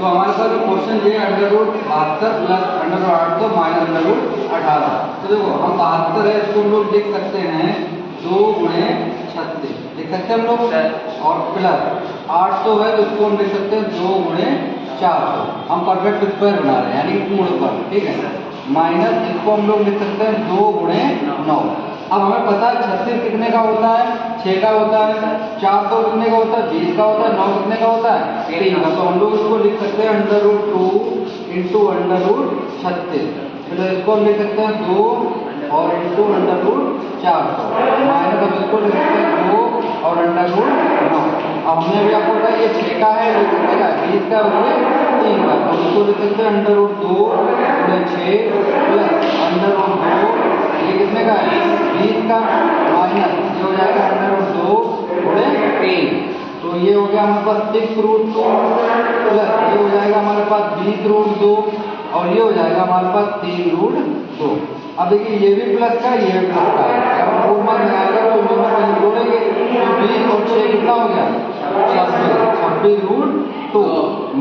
तो हमारे पास जो क्वेश्चन ये √72 प्लस √800 माइनस √18। तो देखो हम 72 है इसको हम लोग लिख सकते हैं 2 गुणे 36 लिख सकते हैं हम लोग, और प्लस 800 है तो इसको हम लिख सकते हैं 2 गुणे 400। हम परफेक्ट स्क्वायर बना रहे हैं यानी कि पूर्ण पर, ठीक है। माइनस इसको हम लोग लिख सकते हैं 2 गुणे 9। अब हमें पता है 36 कितने का होता है, 6 का होता है, 400 कितने का होता है, 20 का होता है, 9 कितने का होता है, 3 का। तो हम लोग इसको लिख सकते हैं √2 इंटू √36। तो इसको हम लिख सकते हैं 2 और इंटू √400 माइनस अब इसको लिख सकते हैं 2 और √9। अब हमने भी आपको बताया ये 6 का है, ये कितने का है, 20 का और ये 3 का। तो इसको लिख सकते हैं √2 गुणे 6 प्लस √2 ये कितने का है, 20 का, माइनस ये हो जाएगा √2 गुणे 3। तो ये हो गया हमारे पास 6√2 प्लस ये हो जाएगा हमारे पास 20√2 और ये हो जाएगा हमारे पास 3√2। अब देखिए ये भी प्लस का ये भी प्लस का है, जब हम पूर्ण मान लगाएगा तो इन दोनों को जोड़ेंगे तो 20 और 6 कितना हो गया, 26√2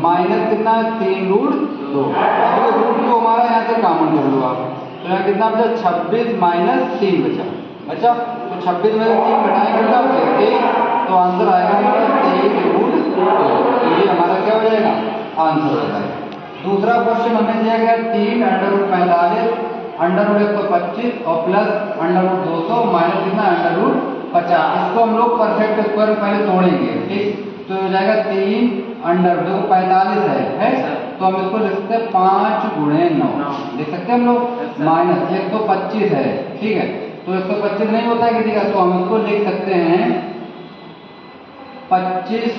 माइनस कितना है 3√2। अब ये √2 हमारा यहाँ से कॉमन कर लो आप, तो यहाँ कितना बचा, 26 माइनस 3 बचा। अच्छा तो 26 में से 3 घटाएंगे कितना बचेगा 23, तो आंसर आएगा हमारा 23√2। तो ये हमारा क्या हो जाएगा, आंसर हो जाएगा। दूसरा क्वेश्चन हमें दिया गया 3 √45 √125 और प्लस √200 माइनस कितना √50। इसको हम लोग परफेक्ट स्क्वायर पहले तोड़ेंगे, ठीक। तो हो जाएगा 3 देखो 45 है तो हम इसको लिख सकते हैं 5 गुणे 9 लिख सकते हैं हम लोग, माइनस 125 है, ठीक है। तो 125 नहीं होता है किसी का, तो हम इसको लिख सकते हैं 25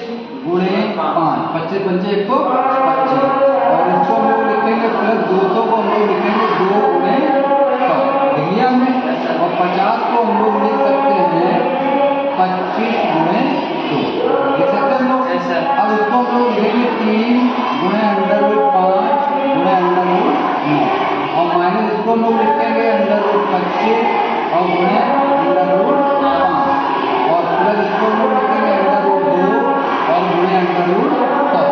गुणे 5, 25 पंचे 125 और इसको हम लोग लिखेंगे प्लस 200 को हम लोग लिखेंगे 2 गुणे 100 लिख लिया हमने, और 50 को हम लोग लिख सकते हैं 25 गुणे 2 लिख सकते हैं हम लोग। अब इसको हम लोग लिखेंगे 3 गुणे √5 गुणे √9 और माइनस इसको हम लोग लिखेंगे √25 और गुणे √5 और प्लस इसको हम लोग लिखेंगे √2 और गुणे √100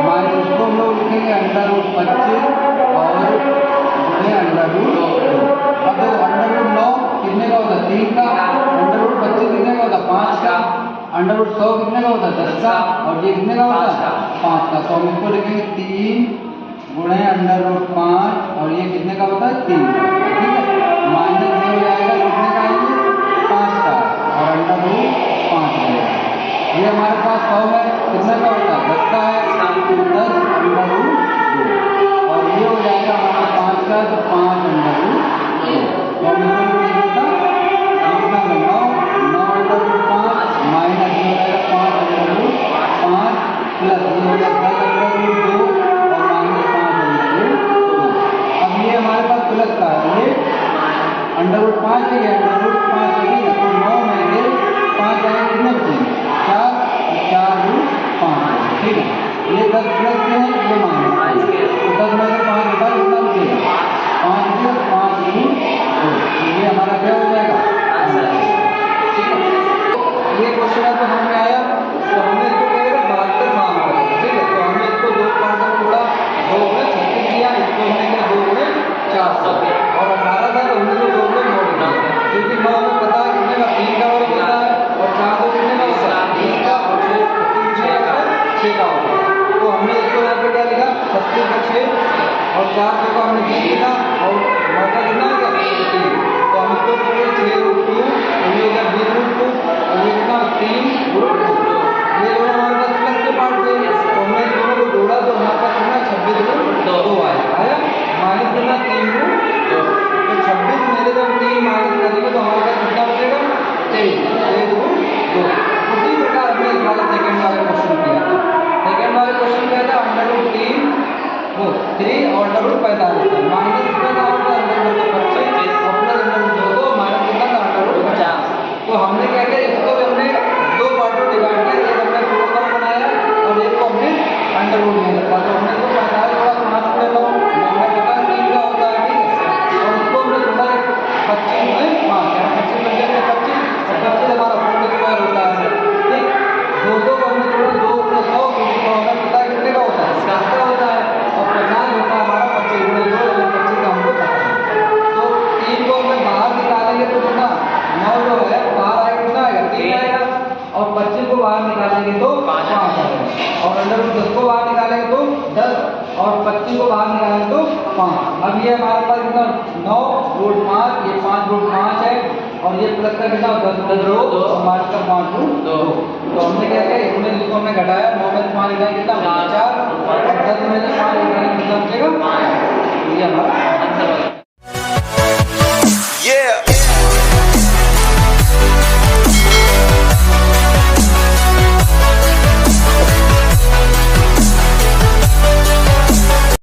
माइनस इसको हम लोग लिखेंगे √25 और गुणे √2। अब देखो √9 कितने का होता है, 3 का, √25 कितने का होता है, 5 का, √100 कितने का होता है, 10 का, और ये कितने का होता है, 5 का। तो हम इसको लिखेंगे 3 गुणे √5 और ये कितने का होता है, 3 का, ठीक है। माइनस ये हो जाएगा कितने का है, ये 5 का और √5 रहेगा। ये हमारे पास 100 है, कितने का होता है, 10 का है, 10 √2 और ये हो जाएगा हमारा 5 का, तो 5 √2। तो हम इसको लिखा 9 माइनस ये हो जाएगा 5 √5 प्लस ये हो जाएगा 10 √2 और माइनस 5 √2। अब ये हमारे पास प्लस का है, ये √5 है, √5 है, तो 9 में से 5 आएगा कितने बचेंगे, 4, 4√5, ठीक है। ये 10 प्लस के हैं, ये माइनस, तो 10 में से 5 बचा कितना बचेगा, 5 बचेगा, 5√2। ये हमारा क्या हो जाएगा, ये क्वेश्चन है तो हमें आया, तो हमने इसको क्या करा 72 मान रहा है, ठीक है। तो हमने इसको 2 पार्ट में तोड़ा, 2 गुणे 36 किया, इसको हमने किया 2 गुणे 400 और 18 था तो हमने 2 गुणे 9 किया, क्योंकि 9 हमें पता है कितने का, 3 का वर्ग होता है और 400 कितने का होता है, 20 का, और 6 का होता है। तो हमने इसको यहाँ पे क्या लिखा 36 का 6 और 400 का हमने 20 लिखा और 9 का कितना लिखा 3। तो हम इसको 6√2 और ये हो गया 20√2 और ये कितना 3√2। ये दोनों हमारे पास प्लस के पार्ट थे, तो हमने इन दोनों को जोड़ा तो हमारे पास कितना 26√2 आया, माइनस कितना 3√2। तो 26 में से जब 3 माइनस करेंगे तो हमारे पास कितना बचेगा 23√2। उसी प्रकार हमने इस वाले सेकंड वाले क्वेश्चन किया था। सेकंड वाले क्वेश्चन क्या था, √3 और √45 माइनस कितना था, √25 और प्लस √2 माइनस कितना था, √50। तो हमने क्या किया, इसको भी हमने 2 पार्ट में डिवाइड किया, एक हमने पूर्ण वर्ग बनाया और एक को हमने √रूट में रखा। तो हमने इसको 45 थोड़ा 5 में लो, हमें पता 3 का होता है, ठीक है। और इसको हमने थोड़ा 25 में 5 25 में 25 25 हमारा पूर्ण स्क्वायर होता है, ठीक। 200 को हमने थोड़ा 2 × 100 क्योंकि हमें पता है कितने का होता है, 7 का होता है। 80 को बाहर निकालें तो 5। अब ये हमारे पास कितना 9√5, ये 5√5 है और ये प्लस का कितना 10√2 हमारे का 5√2। तो हमने क्या किया, इसमें जिसको हमने घटाया 9 में से 5 घटाया कितना 4 और 10 में से 5 घटाया